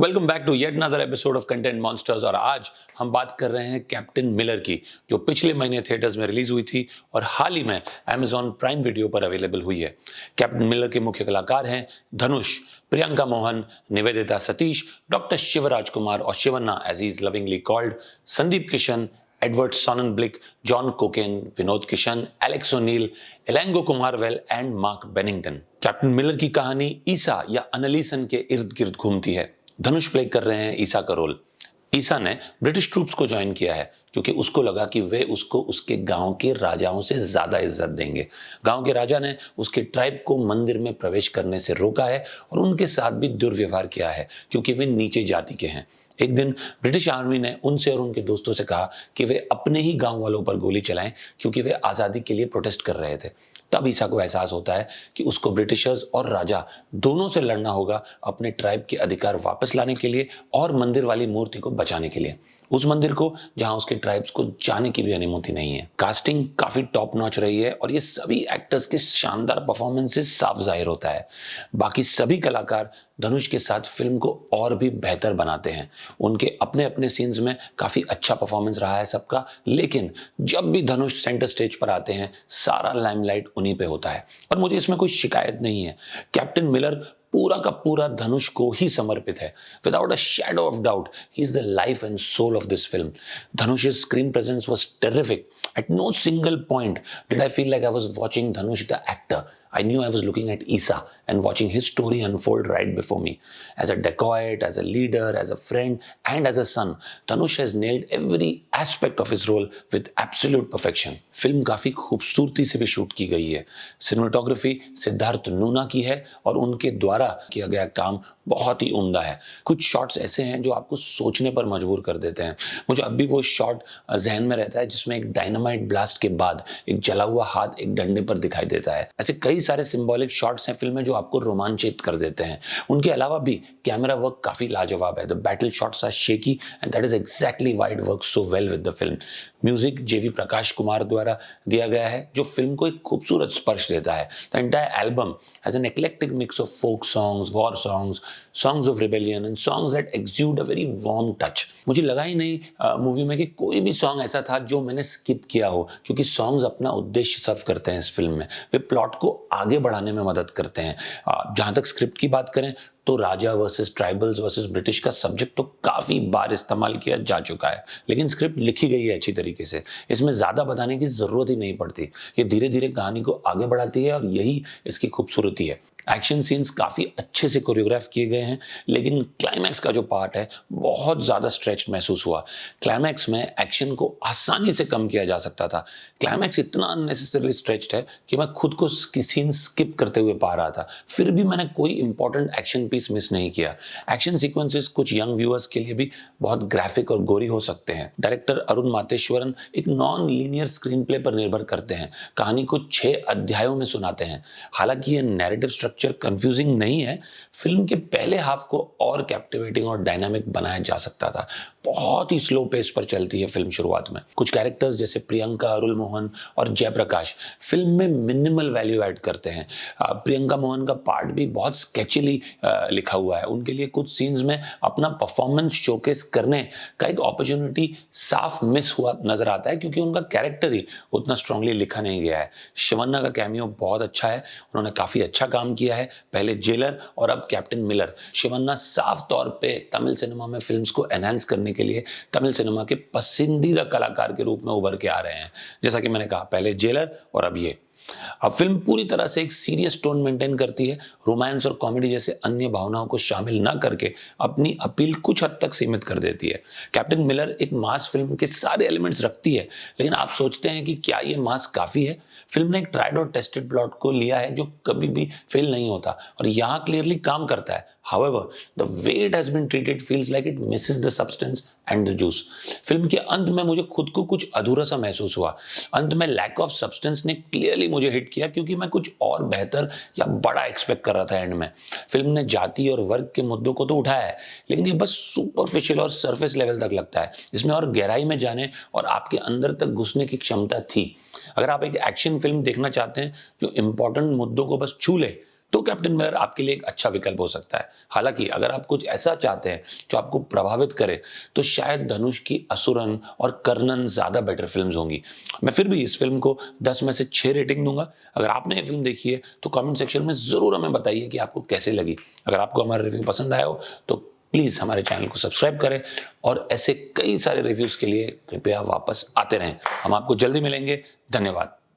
Welcome back to yet another episode of content monsters. और आज हम बात कर रहे हैं कैप्टन मिलर की, जो पिछले महीने थिएटर्स में रिलीज हुई थी और हाल ही में अमेजॉन प्राइम वीडियो पर अवेलेबल हुई है। कैप्टन मिलर के मुख्य कलाकार हैं धनुष, प्रियंका मोहन, निवेदिता सतीश, डॉक्टर शिवराज कुमार और Shivanna as is lovingly called, Sundeep Kishan, Edward Sonnenblick, John Kokken, Vinod Kishan, Alex O'Neil, Elango Kumaravel and Mark Bennington. Captain Miller की कहानी ईसा या अनलीसन के इर्द गिर्द घूमती है। धनुष प्ले कर रहे हैं ईसा का रोल। ईसा ने ब्रिटिश ट्रूप्स को ज्वाइन किया है क्योंकि उसको लगा कि वे उसको उसके गांव के राजाओं से ज्यादा इज्जत देंगे। गांव के राजा ने उसके ट्राइब को मंदिर में प्रवेश करने से रोका है और उनके साथ भी दुर्व्यवहार किया है क्योंकि वे नीचे जाति के हैं। एक दिन ब्रिटिश आर्मी ने उनसे और उनके दोस्तों से कहा कि वे अपने ही गांव वालों पर गोली चलाएं क्योंकि वे आज़ादी के लिए प्रोटेस्ट कर रहे थे। तब ईसा को एहसास होता है कि उसको ब्रिटिशर्स और राजा दोनों से लड़ना होगा अपने ट्राइब के अधिकार वापस लाने के लिए और मंदिर वाली मूर्ति को बचाने के लिए, उस मंदिर को जहां उसके ट्राइब्स को जाने की भी अनुमति नहीं है। कास्टिंग काफी टॉप नॉच रही है और ये सभी एक्टर्स के शानदार परफॉर्मेंसेस साफ जाहिर होता है। बाकी सभी कलाकार धनुष के साथ फिल्म को और भी बेहतर बनाते हैं। उनके अपने अपने सीन्स में काफी अच्छा परफॉर्मेंस रहा है सबका, लेकिन जब भी धनुष सेंटर स्टेज पर आते हैं सारा लाइमलाइट उन्हीं पे होता है और मुझे इसमें कोई शिकायत नहीं है। कैप्टन मिलर पूरा का पूरा धनुष को ही समर्पित है। Without a shadow of doubt he is the life and soul of this film. धनुष's screen presence was terrific. At no single point did I feel like I was watching Dhanush the actor. I knew I was looking at Isa and watching his story unfold right before me. As a dacoit, as a leader, as a friend, and as a son, Dhanush has nailed every aspect of his role with absolute perfection. Film काफी खूबसूरती से भी shoot की गई है। Cinematography Siddharth नूना की है और उनके द्वारा किया गया काम बहुत ही उम्दा है। कुछ शॉट्स ऐसे हैं जो आपको सोचने पर मजबूर कर देते हैं। मुझे अब भी वो शॉट जहन में रहता है जिसमें एक डायनामाइट ब्लास्ट के बाद एक जला हुआ हाथ एक डंडे पर दिखाई देता है। ऐसे कई सारे सिंबॉलिक शॉट्स हैं फिल्म में जो आपको रोमांचित कर देते हैं। उनके अलावा भी कैमरा वर्क काफी लाजवाब है। The battle shots are shaky and that is exactly why it works so well with the film. Music GV Prakash Kumar द्वारा दिया गया है जो फिल्म को एक खूबसूरत स्पर्श देता है। The entire album has an eclectic mix of folk songs, war songs, songs of rebellion and songs that exude a very warm touch. मुझे लगा ही नहीं मूवी में कि कोई भी सॉन्ग ऐसा था जो मैंने स्किप किया हो, क्योंकि सॉन्ग्स अपना उद्देश्य सर्व करते हैं इस फिल्म में। वे प्लॉट को आगे बढ़ाने में मदद करते हैं। जहां तक स्क्रिप्ट की बात करें तो राजा वर्सेस ट्राइबल्स वर्सेस ब्रिटिश का सब्जेक्ट तो काफी बार इस्तेमाल किया जा चुका है, लेकिन स्क्रिप्ट लिखी गई है अच्छी तरीके से। इसमें ज्यादा बताने की जरूरत ही नहीं पड़ती। ये धीरे धीरे कहानी को आगे बढ़ाती है और यही इसकी खूबसूरती है। एक्शन सीन्स काफी अच्छे से कोरियोग्राफ किए गए हैं, लेकिन क्लाइमैक्स का जो पार्ट है बहुत ज्यादा स्ट्रेच्ड महसूस हुआ। क्लाइमैक्स में एक्शन को आसानी से कम किया जा सकता था। क्लाइमैक्स इतना अननेसेसरली स्ट्रेच्ड है कि मैं खुद को सीन स्किप करते हुए पा रहा था, फिर भी मैंने कोई इंपॉर्टेंट एक्शन पीस मिस नहीं किया। एक्शन सीक्वेंसेस कुछ यंग व्यूअर्स के लिए भी बहुत ग्राफिक और गोरी हो सकते हैं। डायरेक्टर अरुण मातेश्वरन एक नॉन लीनियर स्क्रीन प्ले पर निर्भर करते हैं। कहानी को 6 अध्यायों में सुनाते हैं। हालांकि यह नैरेटिव स्ट्रक्चर कंफ्यूजिंग नहीं है, फिल्म के पहले हाफ को और कैप्टिवेटिंग और डायनामिक बनाया जा सकता था। बहुत ही स्लो पेस पर चलती है फिल्म शुरुआत में। कुछ कैरेक्टर्स जैसे प्रियंका, अरुल मोहन और जयप्रकाश फिल्म में मिनिमल वैल्यू ऐड करते हैं। प्रियंका मोहन का पार्ट भी बहुत स्केचली लिखा हुआ है। उनके लिए कुछ सीन्स में अपना परफॉर्मेंस शोकेस करने का एक अपॉर्चुनिटी साफ मिस हुआ नजर आता है क्योंकि उनका कैरेक्टर ही उतना स्ट्रांगली लिखा नहीं गया है। शिवन्ना का कैमियो बहुत अच्छा है, उन्होंने काफी अच्छा काम किया है, पहले जेलर और अब कैप्टन मिलर। शिवन्ना साफ तौर पे तमिल सिनेमा में फिल्म्स को एनहांस करने के लिए तमिल सिनेमा के पसंदीदा कलाकार के रूप में उभर के आ रहे हैं। जैसा कि मैंने कहा, पहले जेलर और अब ये। अब फिल्म पूरी तरह से एक सीरियस टोन मेंटेन करती है। रोमांस और कॉमेडी जैसे अन्य भावनाओं को शामिल ना करके अपनी अपील कुछ हद तक सीमित कर देती है। कैप्टन मिलर एक मास फिल्म के सारे एलिमेंट्स रखती है, लेकिन आप सोचते हैं कि क्या ये मास काफी है? फिल्म ने एक ट्राइड और टेस्टेड प्लॉट को लिया है जो कभी भी फेल नहीं होता और यहाँ क्लियरली काम करता है। However, the way it has been treated feels like it misses the substance and the juice. Film के अंत में मुझे खुद को कुछ अधूरा सा महसूस हुआ। अंत में लैक ऑफ सब्सटेंस ने क्लियरली मुझे हिट किया क्योंकि मैं कुछ और बेहतर या बड़ा एक्सपेक्ट कर रहा था एंड में। फिल्म ने जाति और वर्ग के मुद्दों को तो उठाया है, लेकिन ये बस सुपरफिशियल और सरफेस लेवल तक लगता है। इसमें और गहराई में जाने और आपके अंदर तक घुसने की क्षमता थी। अगर आप एक एक्शन फिल्म देखना चाहते हैं जो इंपॉर्टेंट मुद्दों को बस छू ले, तो कैप्टन मिलर आपके लिए एक अच्छा विकल्प हो सकता है। हालांकि अगर आप कुछ ऐसा चाहते हैं जो आपको प्रभावित करे, तो शायद धनुष की असुरन और कर्णन ज्यादा बेटर फिल्म्स होंगी। मैं फिर भी इस फिल्म को 10 में से 6 रेटिंग दूंगा। अगर आपने ये फिल्म देखी है तो कमेंट सेक्शन में जरूर हमें बताइए कि आपको कैसे लगी। अगर आपको हमारा रिव्यू पसंद आया हो तो प्लीज हमारे चैनल को सब्सक्राइब करें और ऐसे कई सारे रिव्यूज के लिए कृपया वापस आते रहें। हम आपको जल्दी मिलेंगे। धन्यवाद।